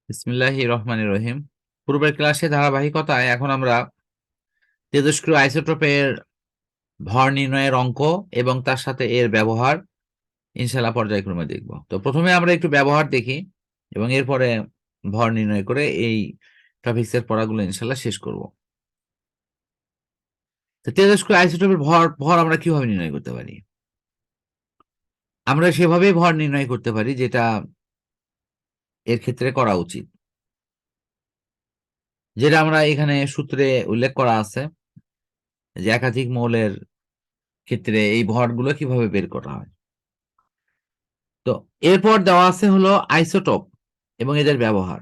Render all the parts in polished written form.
বিসমিল্লাহির রহমানির রহিম। পূর্বের ক্লাসে ধারাবাহিকতায় এখন আমরা তেজস্ক্রিয় আইসোটোপের ভর নির্ণয়ের অঙ্ক এবং তার সাথে এর ব্যবহার ইনশাআল্লাহ পর্যায়ক্রমে দেখব। তো প্রথমে আমরা একটু ব্যবহার দেখি এবং এরপরে ভর নির্ণয় করে এই টপিক্সের পড়াগুলো ইনশাআল্লাহ শেষ করব। তো তেজস্ক্রিয় আইসোটোপের ভর আমরা কিভাবে নির্ণয় করতে পারি? আমরা সেভাবেই ভর নির্ণয় করতে পারি যেটা এর ক্ষেত্রে করা উচিত, যেটা আমরা এখানে সূত্রে উল্লেখ করা আছে যে একাধিক মৌলের ক্ষেত্রে এই ভরগুলো কিভাবে বের করা হয়। তো এরপর দেওয়া আছে হলো আইসোটোপ এবং এদের ব্যবহার।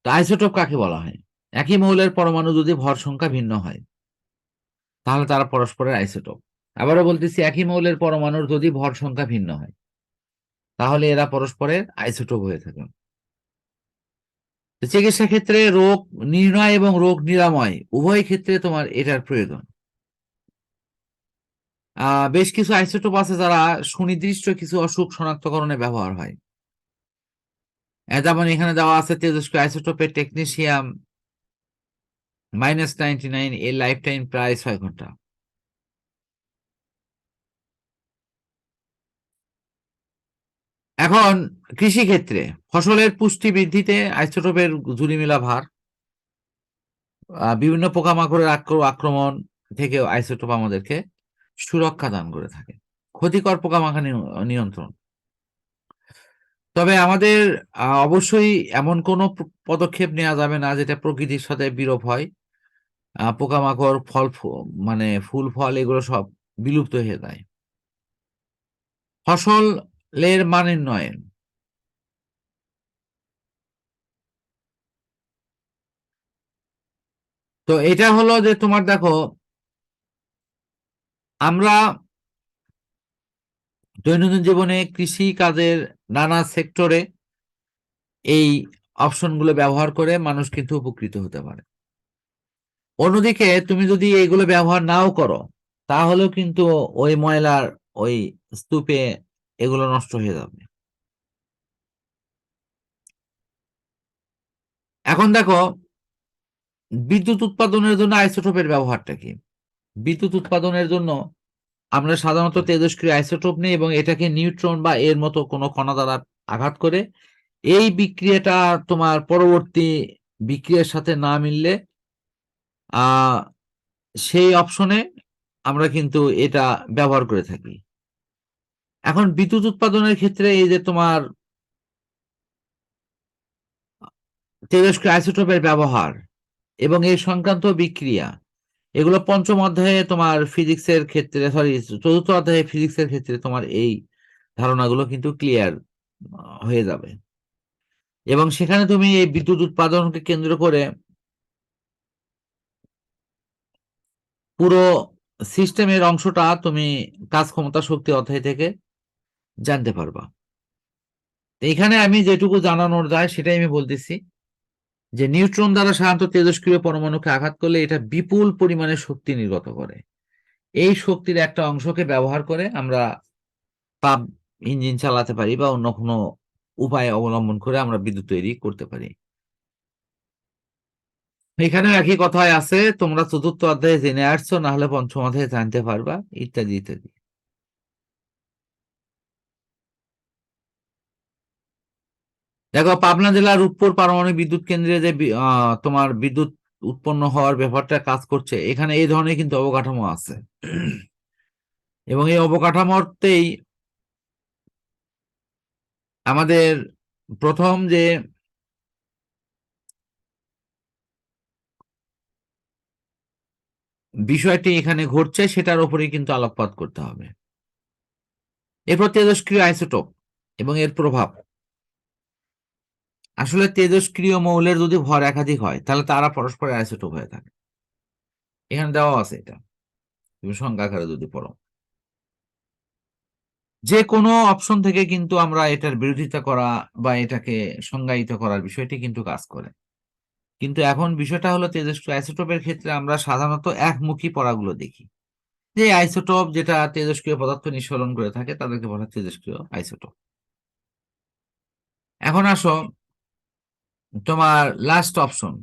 তো আইসোটোপ কাকে বলা হয়? একই মৌলের পরমাণু যদি ভর সংখ্যা ভিন্ন হয় তাহলে তারা পরস্পরের আইসোটোপ। আবারও বলতেছি, একই মৌলের পরমাণুর যদি ভর সংখ্যা ভিন্ন হয় তাহলে এরা পরস্পরের আইসোটোপ হয়ে থাকে। চিকিৎসা ক্ষেত্রে রোগ নির্ণয় এবং রোগ নিরাময় উভয় ক্ষেত্রে তোমার এটার প্রয়োজন। বেশ কিছু আইসোটোপ আছে যারা সুনির্দিষ্ট কিছু অসুখ শনাক্তকরণে ব্যবহার হয়। যেমন এখানে দেওয়া আছে তেজস্ক্রিয় আইসোটোপের টেকনিশিয়াম -99 এর লাইফ টাইম প্রায় 6 ঘন্টা। এখন কৃষি ক্ষেত্রে ফসলের পুষ্টি বৃদ্ধিতে আইসোটোপের ঝুলিমেলা ভার। বিভিন্ন পোকামাকড়ের আক্রমণ থেকে আইসোটোপ আমাদেরকে সুরক্ষা দান করে থাকে। ক্ষতিকর পোকামাকড় নিয়ন্ত্রণ। তবে আমাদের অবশ্যই এমন কোনো পদক্ষেপ নেওয়া যাবে না যেটা প্রকৃতির সাথে বিরূপ হয়। পোকামাকড় মানে ফুল ফল এগুলো সব বিলুপ্ত হয়ে যায়। ফসলের মান নির্ণয়ন। তো এটা হলো যে তোমার দেখো, আমরা দৈনন্দিন জীবনে কৃষি কাজের নানা সেক্টরে এই অপশনগুলো ব্যবহার করে মানুষ কিন্তু উপকৃত হতে পারে। অন্যদিকে তুমি যদি এইগুলো ব্যবহার নাও করো তাহলেও কিন্তু ওই ময়লার ওই স্তূপে এগুলো নষ্ট হয়ে যাবে। এখন দেখো, বিদ্যুৎ উৎপাদনের জন্য আইসোটোপের ব্যবহারটা কি? বিদ্যুৎ উৎপাদনের জন্য আমরা সাধারণত তেজস্ক্রিয় আইসোটোপ নিই এবং এটাকে নিউট্রন বা এর মতো কোনো কণা দ্বারা আঘাত করে এই বিক্রিয়াটা তোমার পরবর্তী বিক্রিয়ার সাথে না মিললে সেই অপশনে আমরা কিন্তু এটা ব্যবহার করে থাকি। এখন বিদ্যুৎ উৎপাদনের ক্ষেত্রে এই যে তোমার তেজস্ক্রিয় আইসোটোপের ব্যবহার এবং এই সংক্রান্ত বিক্রিয়া, এগুলো পঞ্চম অধ্যায়ে তোমার ফিজিক্সের ক্ষেত্রে চতুর্থ অধ্যায়ে ফিজিক্সের ক্ষেত্রে তোমার এই ধারণাগুলো কিন্তু ক্লিয়ার হয়ে যাবে এবং সেখানে তুমি এই বিদ্যুৎ উৎপাদনকে কেন্দ্র করে পুরো সিস্টেমের অংশটা তুমি কাজ ক্ষমতা শক্তি অধ্যায় থেকে জানতে পারবা। এখানে আমি যেটুকু জানানোর যায় সেটাই আমি বলতেছি যে নিউট্রন দ্বারা সাধারণত তেজস্ক্রিয় পরমাণুকে আঘাত করলে এটা বিপুল পরিমাণে শক্তি নির্গত করে। এই শক্তির একটা অংশকে ব্যবহার করে আমরা পাম্প ইঞ্জিন চালাতে পারি বা অন্য কোনো উপায় অবলম্বন করে আমরা বিদ্যুৎ তৈরি করতে পারি। এখানে একই কথাই আছে, তোমরা চতুর্থ অধ্যায়ে জেনে আসছো, না হলে পঞ্চম অধ্যায়ে জানতে পারবা, ইত্যাদি ইত্যাদি। দেখো, পাবনা জেলার রূপপুর পারমাণবিক বিদ্যুৎ কেন্দ্রে যে তোমার বিদ্যুৎ উৎপন্ন হওয়ার ব্যাপারটা কাজ করছে, এখানে এই ধরনের কিন্তু অবকাঠামো আছে এবং এই অবকাঠামোতেই আমাদের প্রথম যে বিষয়টি এখানে ঘটছে সেটার উপরেই কিন্তু আলোকপাত করতে হবে। এরপর তেজস্ক্রিয় আইসোটোপ এবং এর প্রভাব। আসলে তেজস্ক্রিয় মৌলের যদি ভর একাধিক হয় তাহলে তারা পরস্পরের আইসোটোপ হয়ে থাকে। এখানে দেওয়া আছে, এটা তুমি সংখ্যা আকারে যদি পড়ো, যে কোনো অপশন থেকে কিন্তু আমরা এটার বিরোধিতা করা বা এটাকে সংজ্ঞায়িত করার বিষয়টি কিন্তু কাজ করে। কিন্তু এখন বিষয়টা হলো তেজস্ক্রিয় আইসোটোপের ক্ষেত্রে আমরা সাধারণত একমুখী পড়াগুলো দেখি, যে আইসোটোপ যেটা তেজস্ক্রিয় পদার্থ নিঃসরণ করে থাকে তাদেরকে বলা হয় তেজস্ক্রিয় আইসোটোপ। এখন আসো তোমার লাস্ট অপশন,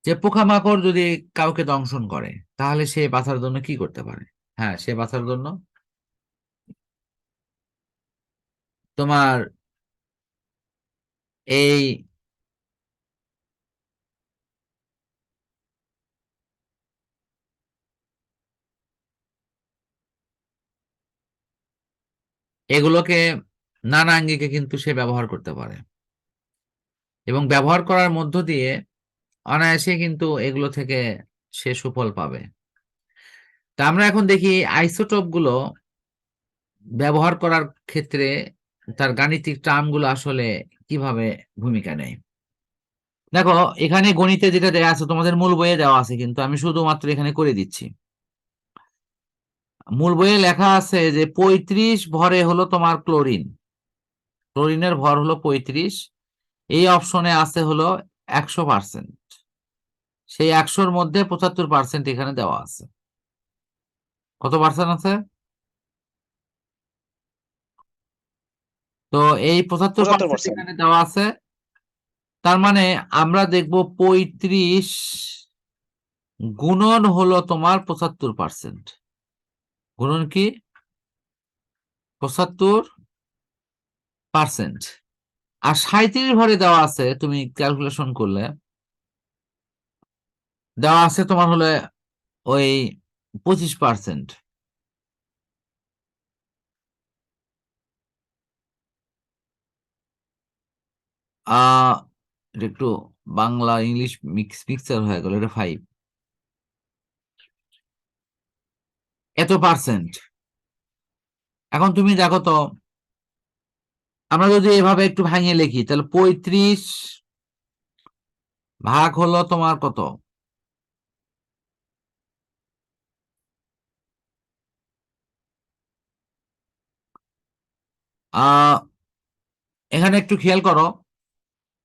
যে পোকামাকড় যদি কাউকে দংশন করে তাহলে সে বাঁচার জন্য কি করতে পারে? হ্যাঁ, সে বাঁচার জন্য তোমার এই এগুলোকে নানা আঙ্গিকে কিন্তু সে ব্যবহার করতে পারে, এবং ব্যবহার করার মধ্য দিয়ে অনায়াসে কিন্তু এগুলো থেকে সে সুফল পাবে। তা আমরা এখন দেখি আইসোটোপ গুলো ব্যবহার করার ক্ষেত্রে তার গাণিতিক টার্ম গুলো আসলে কিভাবে ভূমিকা নেয়। দেখো, এখানে গণিতে যেটা দেওয়া আছে তোমাদের মূল বইয়ে দেওয়া আছে, কিন্তু আমি শুধুমাত্র এখানে করে দিচ্ছি। মূল বইয়ে লেখা আছে যে 35 ভরে হলো তোমার ক্লোরিন, ক্লোরিনের ভর হলো 35। এই অপশনে আছে হলো 100%, সেই 100-র মধ্যে 75% এখানে দেওয়া আছে। কত পার্সেন্ট আছে? তো এই 75% 75%। এখানে দেওয়া আছে। তার মানে আমরা দেখব 35 গুণন হলো তোমার 75%, গুণন কি 75%। আর 37 ভরে দেওয়া আছে, তুমি ক্যালকুলেশন করলে দেওয়া আছে তোমার হলে ওই 25%। এটা একটু বাংলা ইংলিশ মিক্সচার হয়ে গেল, এটা 5 এত পার্সেন্ট। এখন তুমি দেখো তো, আমরা যদি এভাবে একটু ভাঙিয়ে লিখি তাহলে 35 ভাগ হলো তোমার কত? এখানে একটু খেয়াল করো,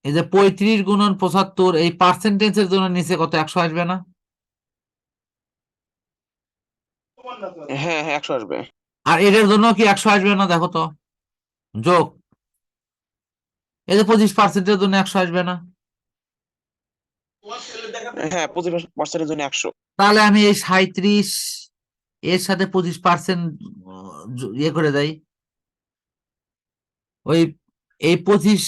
এই যে 35 গুণন 75, এই পার্সেন্টেজের জন্য নিচে কত 100 আসবে না? হ্যাঁ হ্যাঁ 100 আসবে। আর এটার জন্য কি 100 আসবে না? দেখো তো, যোগ, এই যে 25%-এর জন্য 100 আসবে না? হ্যাঁ 25%-এর জন্য 100। তাহলে আমি এই 37 এর সাথে 25% ইয়ে করে দেই, ওই এই 25,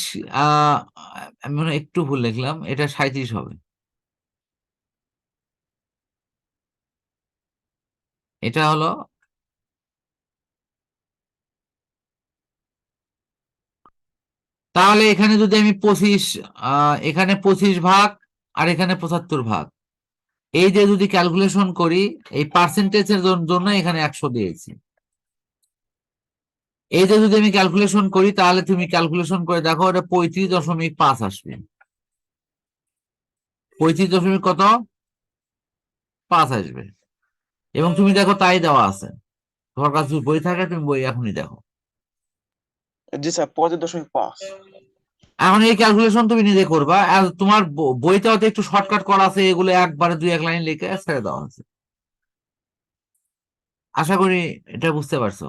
আমি মনে হয় একটু ভুল লিখলাম, এটা 37 হবে, এটা হলো। তাহলে এখানে যদি আমি 25, এখানে 25 ভাগ আর এখানে 75 ভাগ, এই যে যদি ক্যালকুলেশন করি, এই পার্সেন্টেজের জন্য এখানে 100 দিয়েছি। এই যে যদি আমি ক্যালকুলেশন করি তাহলে তুমি ক্যালকুলেশন করে দেখো, এটা 35.5 আসবে। 35 কত 5 আসবে। এবং তুমি দেখো তাই দেওয়া আছে, তোমার কাছে যদি বই থাকে তুমি বই এখনই দেখো। জি স্যার 25.5। এখন এই ক্যালকুলেশন তুমি নিজে করবা, আর তোমার বইতে হয়তো একটু শর্টকাট করা আছে, এগুলো একবারে 2-1 লাইন লিখে ছেড়ে দেওয়া আছে। আশা করি এটা বুঝতে পারছো।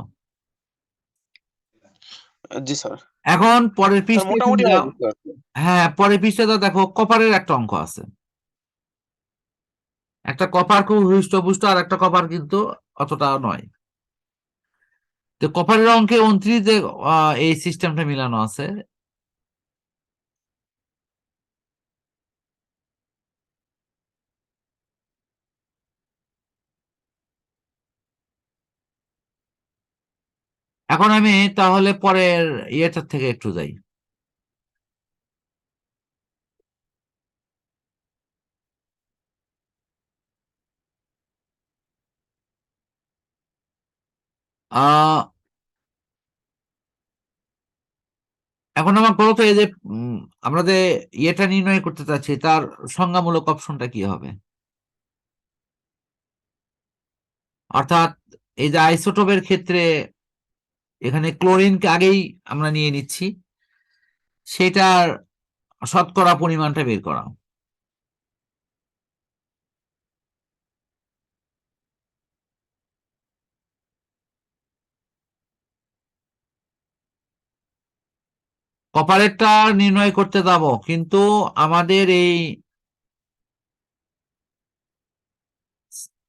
জি স্যার। এখন পরের স্যার পৃষ্ঠায় তুমি মোটামুটি আমি যাও। বুঝতে পারছি। হ্যাঁ, পরের পৃষ্ঠাতে দেখো কপারের একটা অঙ্ক আছে। একটা কপার খুব হৃষ্টপুষ্ট, আর একটা কপার কিন্তু অতটা নয়। তো কপারের অঙ্কে 29 যে এই সিস্টেমটা মিলানো আছে। এখন আমি তাহলে পরের ইয়েটার থেকে একটু যাই। আহ এখন আমার বলো তো, এই যে আমরা যে ইয়েটা নির্ণয় করতে চাচ্ছি তার সংজ্ঞামূলক অপশনটা কি হবে? অর্থাৎ এই যে আইসোটোপের ক্ষেত্রে এখানে ক্লোরিনকে আগেই আমরা নিয়ে নিচ্ছি, সেটার শতকরা পরিমাণটা বের করা। কপারেটটা নির্ণয় করতে যাব, কিন্তু আমাদের এই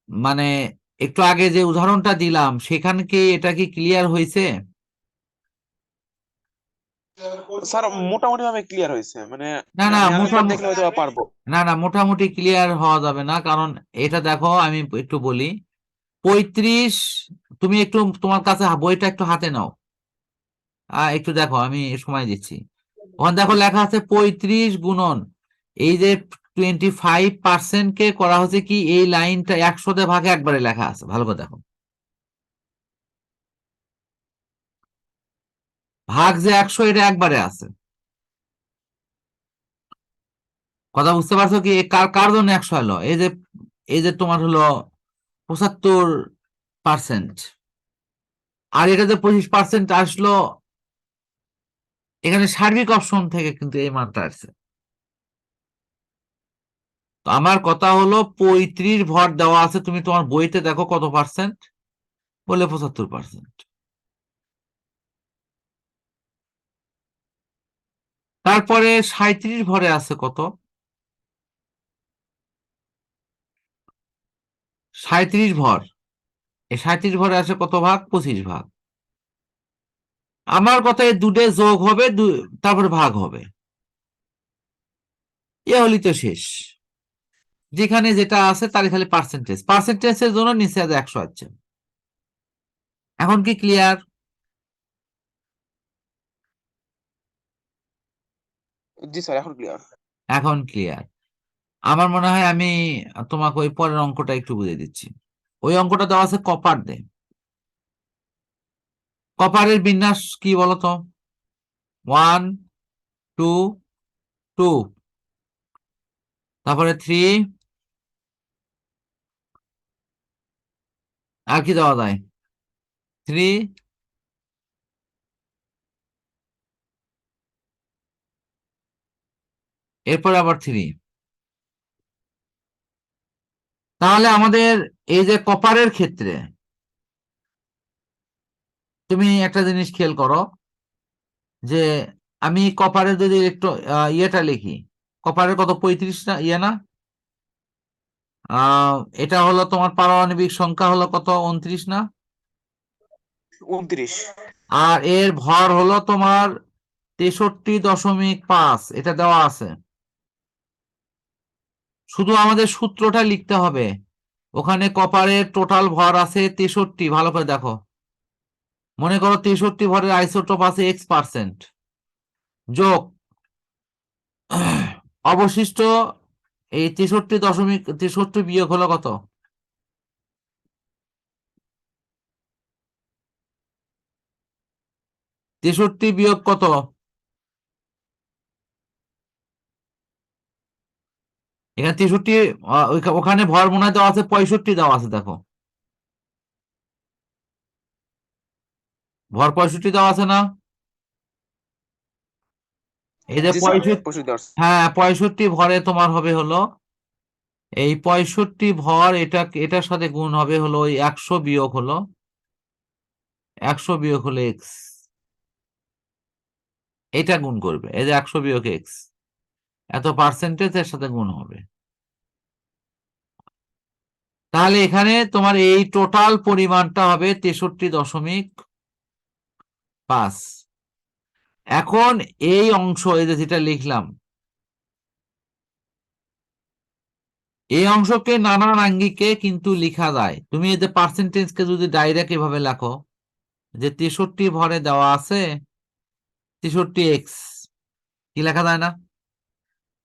মানে একটু আগে যে উদাহরণটা দিলাম সেখানে কি এটা কি ক্লিয়ার হয়েছে? স্যার মোটামুটি ভাবে ক্লিয়ার হয়েছে, মানে না না আমি আরেকবার মোটামুটি, দেখলে হয়তো বা পারবো। না না মোটামুটি ক্লিয়ার হওয়া যাবে না, কারণ এটা দেখো আমি একটু বলি। 35, তুমি একটু তোমার কাছে বইটা একটু হাতে নাও, একটু দেখো, আমি সময় দিচ্ছি। ওখানে দেখো লেখা আছে 35 গুণন এই যে 25% কে করা হচ্ছে কি, এই লাইনটা 100 ভাগে একবারে লেখা আছে, ভালো করে দেখো। ভাগ যে 100 এটা একবারে আছে। কথা বুঝতে পারছো কি? কার কার জন্য 100 হলো? এই যে তোমার হলো 75%, আর এটা যে 25% আসলো, এখানে সার্বিক অপশন থেকে কিন্তু এই মানটা আসছে। তো আমার কথা হলো 35 ভর দেওয়া আছে, তুমি তোমার বইতে দেখো কত পার্সেন্ট, বলে 75%। তারপরে 37 ভরে আছে কত, 37 ভর, এই 37 ভরে আছে কত ভাগ, 25 ভাগ। আমার কথা এই দুটো যোগ হবে, তারপরে ভাগ হবে, এ হলি তো শেষ। যেখানে যেটা আছে তার খালি পার্সেন্টেজ, পার্সেন্টেজের জন্য নিচে আছে 100 আছে। এখন কি ক্লিয়ার? জি স্যার, এখন ক্লিয়ার। এখন ক্লিয়ার। আমার মনে হয় আমি তোমাকে ওই পরের অঙ্কটা একটু বুঝিয়ে দিচ্ছি। ওই অঙ্কটা দেওয়া আছে কপার দিয়ে। কপারের বিন্যাস কি বলতো? 1 2 2, তারপরে 3, আর কি দেওয়া যায়, 3, এরপরে আবার 3। তাহলে আমাদের এই যে কপারের ক্ষেত্রে তুমি একটা জিনিস খেয়াল করো, যে আমি কপারের যদি একটু ইয়েটা লিখি, কপারের কত, 35 না, ইয়ে না, আহ এটা হলো তোমার পারমাণবিক সংখ্যা হলো কত, 29 না, 29। আর এর ভর হলো তোমার 63.5, এটা দেওয়া আছে। শুধু আমাদের সূত্রটা লিখতে হবে। ওখানে কপারের টোটাল ভর আছে 63, ভালো করে দেখো। মনে করো 63 ভরের আইসোটোপ আছে X%, যোগ অবশিষ্ট এই 63.63 বিয়োগ হলো কত, 63 বিয়োগ কত, এখানে 63, ওখানে ভর মনে হয় দেওয়া আছে 65 দেওয়া আছে, দেখো ভর 65 দেওয়া আছে না, এই যে জি স্যার, 65, 65। হ্যাঁ 65 ভরে তোমার হবে হলো এই 65 ভর, এটার সাথে গুণ হবে হলো ওই 100 বিয়োগ হলো, 100 বিয়োগ হলো এক্স, এটা গুণ করবে, এই যে 100 বিয়োগ এক্স, এত পার্সেন্টেজ এর সাথে গুণ হবে। তাহলে এখানে তোমার এই টোটাল পরিমাণটা হবে 63.5। এখন এই অংশ, এই যে যেটা লিখলাম, এই অংশকে নানান আঙ্গিকে কিন্তু লেখা যায়। তুমি এই যে পার্সেন্টেজকে যদি ডাইরেক্ট এভাবে লেখো, যে 63 ভরে দেওয়া আছে 63x, কি লেখা যায় না,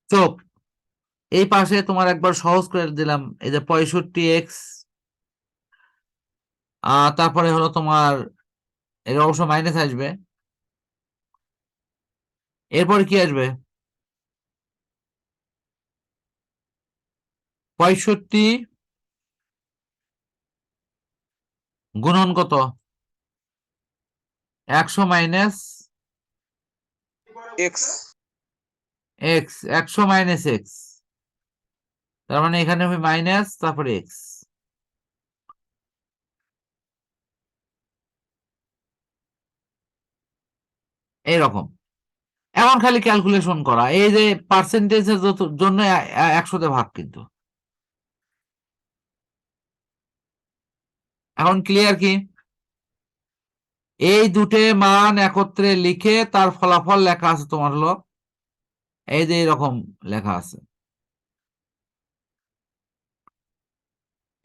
চোখ এই পাশে তোমার একবার সহজ করে দিলাম, এই যে 65x, তারপরে হলো তোমার, এর অবশ্য মাইনাস আসবে, এরপরে কি আসবে, 65 গুণন কত, 100 minus x. X, 100 minus x, তার মানে এখানে হবে মাইনাস তারপরে এক্স, এইরকম। এখন খালি ক্যালকুলেশন করা, এই যে পার্সেন্টেজের জন্য 100 ভাগ, কিন্তু এখন ক্লিয়ার কি? এই দুটো মান একত্রে লিখে তার ফলাফল লেখা আছে তোমার, হলো এই যে এরকম লেখা আছে।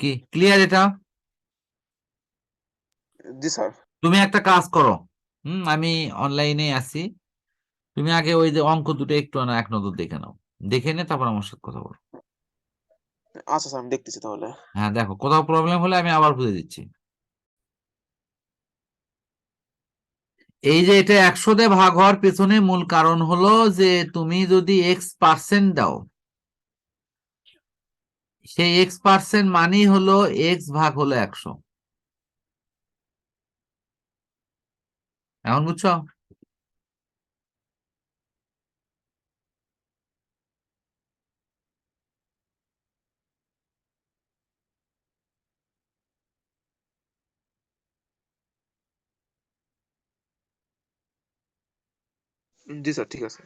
কি ক্লিয়ার এটা? জি স্যার। তুমি একটা কাজ করো, আমি অনলাইনে আছি, তুমি আগে ওই যে অঙ্ক দুটো একটু এক নজর দেখে নাও, দেখে নে তারপর আমার সাথে কথা বলো। আচ্ছা স্যার, আমি দেখতেছি তাহলে। হ্যাঁ দেখো, কোথাও প্রবলেম হলে আমি আবার বুঝে দিচ্ছি। এই যে এটা 100 দিয়ে ভাগ হওয়ার পেছনে মূল কারণ হলো যে তুমি যদি X% দাও, সেই X% মানেই হলো X ভাগ হলো 100। এখন বুঝছো? জি স্যার, ঠিক আছে।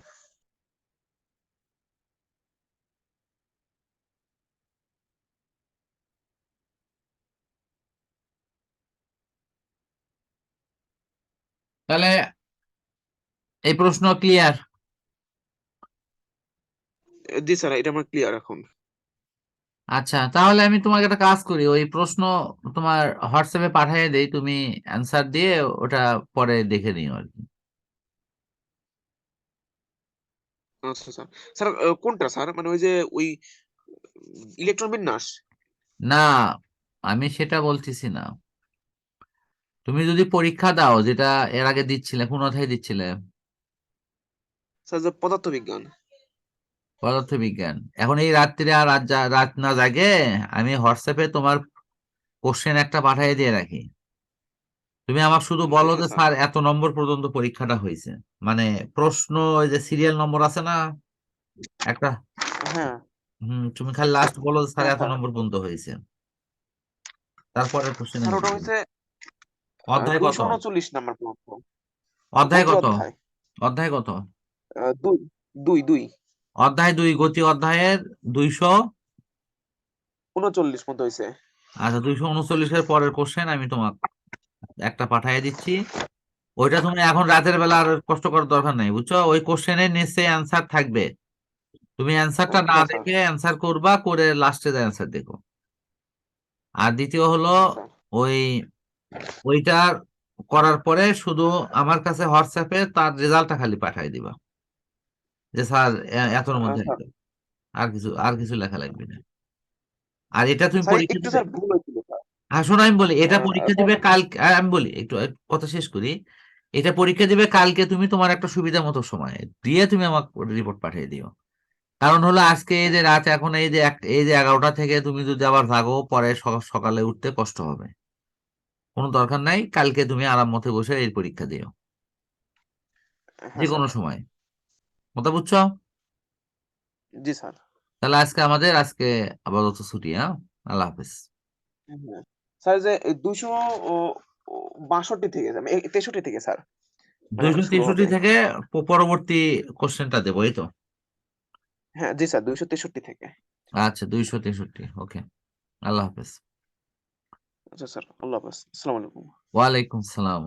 তাহলে এই প্রশ্ন ক্লিয়ার? জি স্যার, এটা আমার ক্লিয়ার এখন। আচ্ছা, তাহলে আমি তোমাকে একটা কাজ করি, ওই প্রশ্ন তোমার হোয়াটসঅ্যাপে পাঠিয়ে দেই, তুমি অ্যান্সার দিয়ে ওটা পরে দেখে নিও আর কি। আচ্ছা স্যার। স্যার কোনটা স্যার, মানে ওই যে ওই ইলেকট্রন বিন্যাস? না, আমি সেটা বলতেছি না। তুমি যদি পরীক্ষা দাও, যেটা এর আগে দিচ্ছিলে, কোন অধ্যায় দিচ্ছিলে? স্যার যে পদার্থবিজ্ঞান। পদার্থবিজ্ঞান। এখন এই রাত্রিরে আর রাত না জাগে, আমি হোয়াটসঅ্যাপে তোমার কোশ্চেন একটা পাঠিয়ে দিয়ে রাখি, তুমি আমাকে শুধু বলো ওকে যে স্যার। স্যার এত নম্বর পর্যন্ত পরীক্ষাটা হয়েছে, মানে প্রশ্ন ওই যে সিরিয়াল নম্বর আছে না একটা, হ্যাঁ তুমি খালি লাস্ট বলো যে স্যার হ্যাঁ এত স্যার। নম্বর পর্যন্ত হয়েছে, তারপরের কোশ্চেন স্যার আমি ওটা দিয়ে দেবো। হচ্ছে অধ্যায় কত? 239 নাম্বার প্রশ্ন। অধ্যায় গতি কত? অধ্যায়। অধ্যায় কত? দুই দুই দুই অধ্যায় 2, গতি অধ্যায়ের 200। 39 মতো হয়েছে। আচ্ছা, 239-এর পরের কোশ্চেন আমি তোমাকে একটা পাঠিয়ে দিচ্ছি, ওইটা তুমি এখন রাতের বেলা আর কষ্ট করার দরকার নেই, বুঝছো? ওই কোশ্চেনের নিচে অ্যান্সার থাকবে, তুমি অ্যান্সারটা না হ্যাঁ স্যার। দেখে অ্যান্সার করবা, করে লাস্টে অ্যান্সার দেখো। আর দ্বিতীয় হলো, হ্যাঁ স্যার। ওই ওইটা করার পরে শুধু আমার কাছে হোয়াটসঅ্যাপে তার রেজাল্টটা খালি পাঠিয়ে দিবা, যে স্যার এতর মধ্যে স্যার, এত। আর কিছু লেখা লাগবে না। আর এটা তুমি স্যার পরীক্ষা একটু দিবে। স্যার ভুল হয়েছিল স্যার। হ্যাঁ শোনো, আমি বলি এটা পরীক্ষা স্যার। দিবে কালকে, আমি বলি একটু কথা শেষ করি। এটা পরীক্ষা দিবে কালকে, তুমি তোমার একটা সুবিধা মতো সময় দিয়ে তুমি আমাকে রিপোর্ট পাঠিয়ে দিও। কারণ হলো আজকে এই যে রাত, এখন এই যে 11টা থেকে তুমি যদি আবার জাগো, পরে সকালে উঠতে কষ্ট হবে। কোনো দরকার নাই, কালকে তুমি আরাম মতে বসে এই পরীক্ষা দিও, যে হ্যাঁ স্যার। কোনো সময়। কথা বুঝছো? জি স্যার। তাহলে আজকে আপাতত ছুটি, হ্যাঁ। আল্লাহ হাফেজ। হ্যাঁ স্যার, যে 262 থেকে 63 থেকে স্যার, মানে 263 শুরু হবে। থেকে পরবর্তী কোশ্চেনটা দেবো, এই তো। হ্যাঁ জি স্যার, 263 থেকে। আচ্ছা, 263, ওকে। আল্লাহ হাফেজ। আচ্ছা স্যার, আল্লাহ হাফেজ, আসসালামু আলাইকুম। ওয়ালাইকুম সালাম।